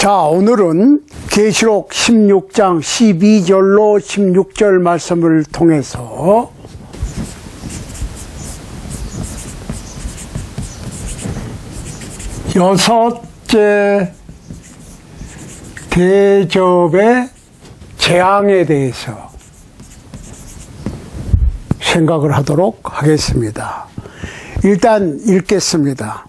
자, 오늘은 계시록 16장 12절로 16절 말씀을 통해서 여섯째 대접의 재앙에 대해서 생각을 하도록 하겠습니다. 일단 읽겠습니다.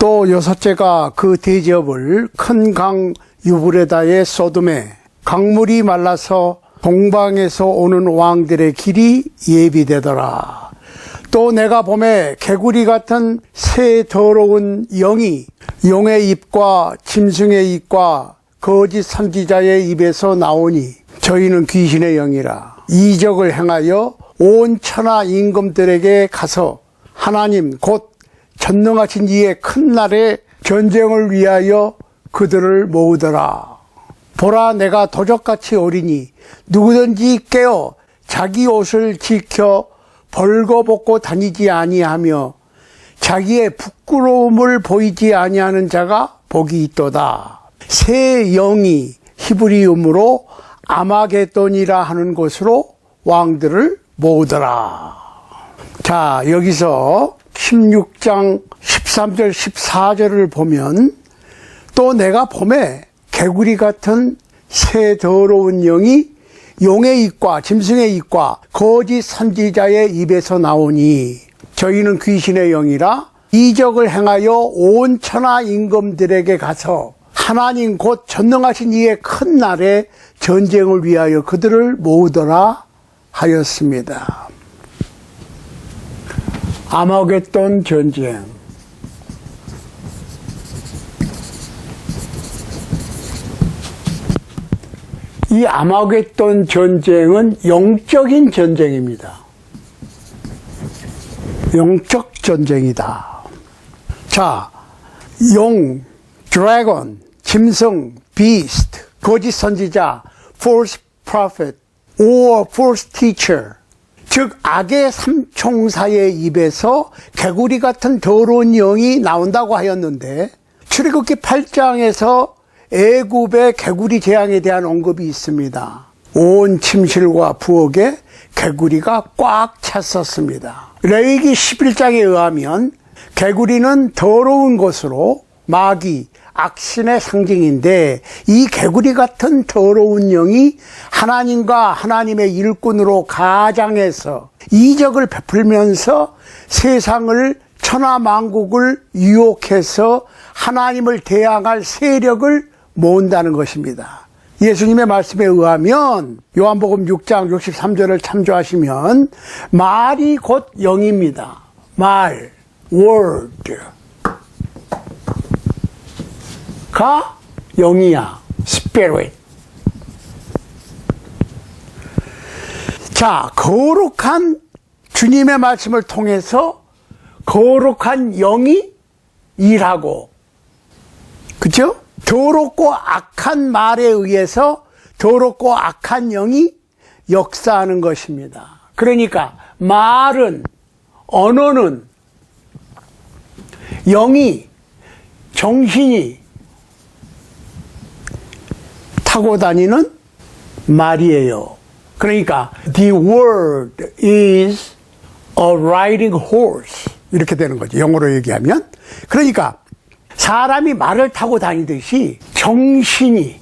또 여섯째가 그 대접을 큰 강 유브레다의 소돔에 강물이 말라서 동방에서 오는 왕들의 길이 예비되더라. 또 내가 봄에 개구리 같은 새 더러운 영이 용의 입과 짐승의 입과 거짓 선지자의 입에서 나오니 저희는 귀신의 영이라. 이적을 행하여 온 천하 임금들에게 가서 하나님 곧 전능하신 이의 큰 날에 전쟁을 위하여 그들을 모으더라. 보라, 내가 도적같이 오리니 누구든지 깨어 자기 옷을 지켜 벌거벗고 다니지 아니하며 자기의 부끄러움을 보이지 아니하는 자가 복이 있도다. 새 영이 히브리음으로 아마겟돈이라 하는 곳으로 왕들을 모으더라. 자, 여기서 16장 13절 14절을 보면 또 내가 봄에 개구리 같은 새 더러운 영이 용의 입과 짐승의 입과 거짓 선지자의 입에서 나오니 저희는 귀신의 영이라. 이적을 행하여 온 천하 임금들에게 가서 하나님 곧 전능하신 이의 큰 날에 전쟁을 위하여 그들을 모으더라 하였습니다. 아마겟돈 전쟁. 이 아마겟돈 전쟁은 영적인 전쟁입니다. 영적 전쟁이다. 자, 용, 드래곤, 짐승, 비스트, 거짓 선지자, false prophet, or false teacher, 즉 악의 삼총사의 입에서 개구리 같은 더러운 영이 나온다고 하였는데, 출애굽기 8장에서 애굽의 개구리 재앙에 대한 언급이 있습니다. 온 침실과 부엌에 개구리가 꽉 찼었습니다. 레위기 11장에 의하면 개구리는 더러운 것으로 마귀, 악신의 상징인데, 이 개구리 같은 더러운 영이 하나님과 하나님의 일꾼으로 가장해서 이적을 베풀면서 세상을, 천하만국을 유혹해서 하나님을 대항할 세력을 모은다는 것입니다. 예수님의 말씀에 의하면 요한복음 6장 63절을 참조하시면 말이 곧 영입니다. 말, word 가 영이야. spirit. 자, 거룩한 주님의 말씀을 통해서 거룩한 영이 일하고, 그렇죠? 더럽고 악한 말에 의해서 더럽고 악한 영이 역사하는 것입니다. 그러니까 말은, 언어는 영이, 정신이 타고 다니는 말이에요. 그러니까 the word is a riding horse, 이렇게 되는 거죠. 영어로 얘기하면. 그러니까 사람이 말을 타고 다니듯이 정신이,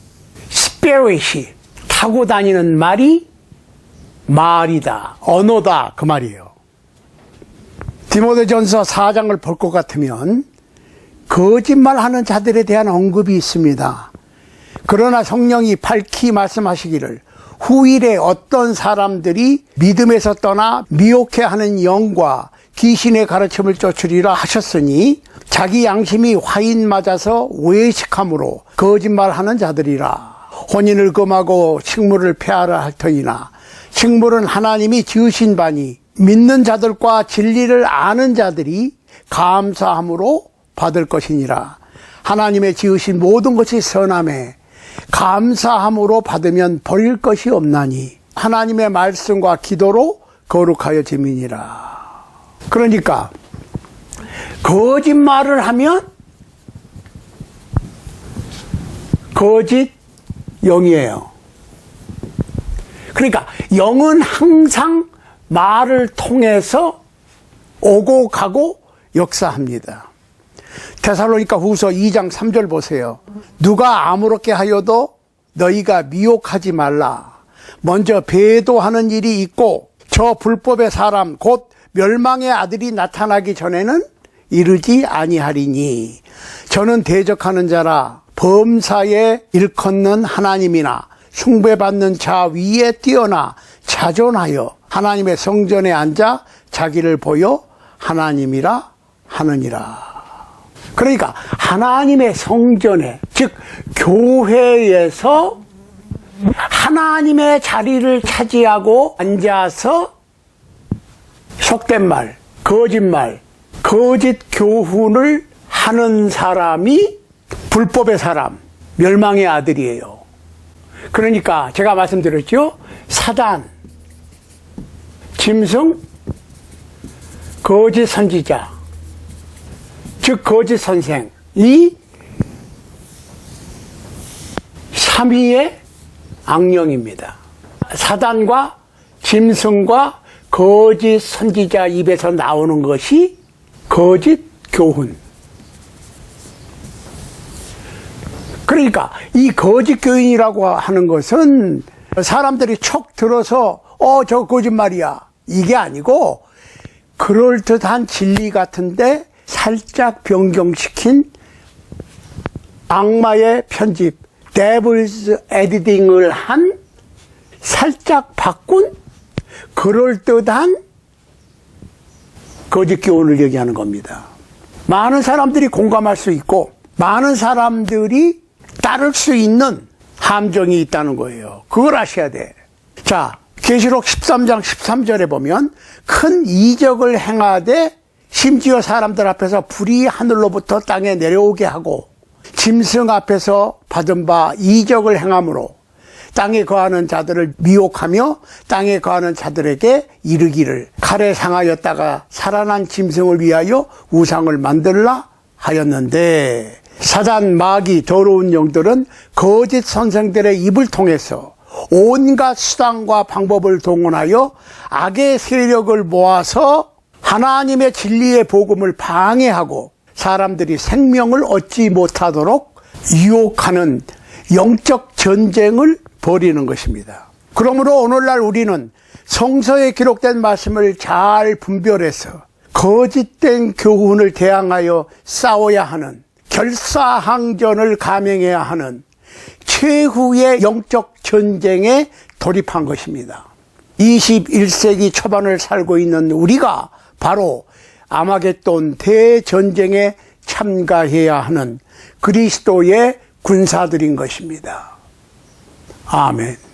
spirit이 타고 다니는 말이 말이다, 언어다, 그 말이에요. 디모데전서 4장을 볼 것 같으면 거짓말하는 자들에 대한 언급이 있습니다. 그러나 성령이 밝히 말씀하시기를 후일에 어떤 사람들이 믿음에서 떠나 미혹해하는 영과 귀신의 가르침을 쫓으리라 하셨으니 자기 양심이 화인 맞아서 외식함으로 거짓말하는 자들이라. 혼인을 금하고 식물을 폐하라 할 터이나 식물은 하나님이 지으신 바니 믿는 자들과 진리를 아는 자들이 감사함으로 받을 것이니라. 하나님의 지으신 모든 것이 선함에 감사함으로 받으면 버릴 것이 없나니 하나님의 말씀과 기도로 거룩하여 지민이라. 그러니까 거짓말을 하면 거짓 영이에요. 그러니까 영은 항상 말을 통해서 오고 가고 역사합니다. 데살로니가 후서 2장 3절 보세요. 누가 아무렇게 하여도 너희가 미혹하지 말라. 먼저 배도하는 일이 있고 저 불법의 사람 곧 멸망의 아들이 나타나기 전에는 이르지 아니하리니 저는 대적하는 자라 범사에 일컫는 하나님이나 숭배받는 자 위에 뛰어나 자존하여 하나님의 성전에 앉아 자기를 보여 하나님이라 하느니라. 그러니까 하나님의 성전에, 즉 교회에서 하나님의 자리를 차지하고 앉아서 속된 말, 거짓말, 거짓 교훈을 하는 사람이 불법의 사람, 멸망의 아들이에요. 그러니까 제가 말씀드렸죠. 사단, 짐승, 거짓 선지자, 즉 거짓 선생, 이 삼위의 악령입니다. 사단과 짐승과 거짓 선지자 입에서 나오는 것이 거짓 교훈. 그러니까 이 거짓 교인이라고 하는 것은 사람들이 촉 들어서 저 거짓말이야 이게 아니고 그럴듯한 진리 같은데 살짝 변경시킨 악마의 편집, 데블스 에디팅을 한 살짝 바꾼 그럴듯한 거짓 교훈을 얘기하는 겁니다. 많은 사람들이 공감할 수 있고 많은 사람들이 따를 수 있는 함정이 있다는 거예요. 그걸 아셔야 돼. 자, 계시록 13장 13절에 보면 큰 이적을 행하되 심지어 사람들 앞에서 불이 하늘로부터 땅에 내려오게 하고 짐승 앞에서 받은 바 이적을 행함으로 땅에 거하는 자들을 미혹하며 땅에 거하는 자들에게 이르기를 칼에 상하였다가 살아난 짐승을 위하여 우상을 만들라 하였는데 사단, 마귀, 더러운 영들은 거짓 선생들의 입을 통해서 온갖 수단과 방법을 동원하여 악의 세력을 모아서 하나님의 진리의 복음을 방해하고 사람들이 생명을 얻지 못하도록 유혹하는 영적 전쟁을 벌이는 것입니다. 그러므로 오늘날 우리는 성서에 기록된 말씀을 잘 분별해서 거짓된 교훈을 대항하여 싸워야 하는 결사항전을 감행해야 하는 최후의 영적 전쟁에 돌입한 것입니다. 21세기 초반을 살고 있는 우리가 바로 아마겟돈 대전쟁에 참가해야 하는 그리스도의 군사들인 것입니다. 아멘.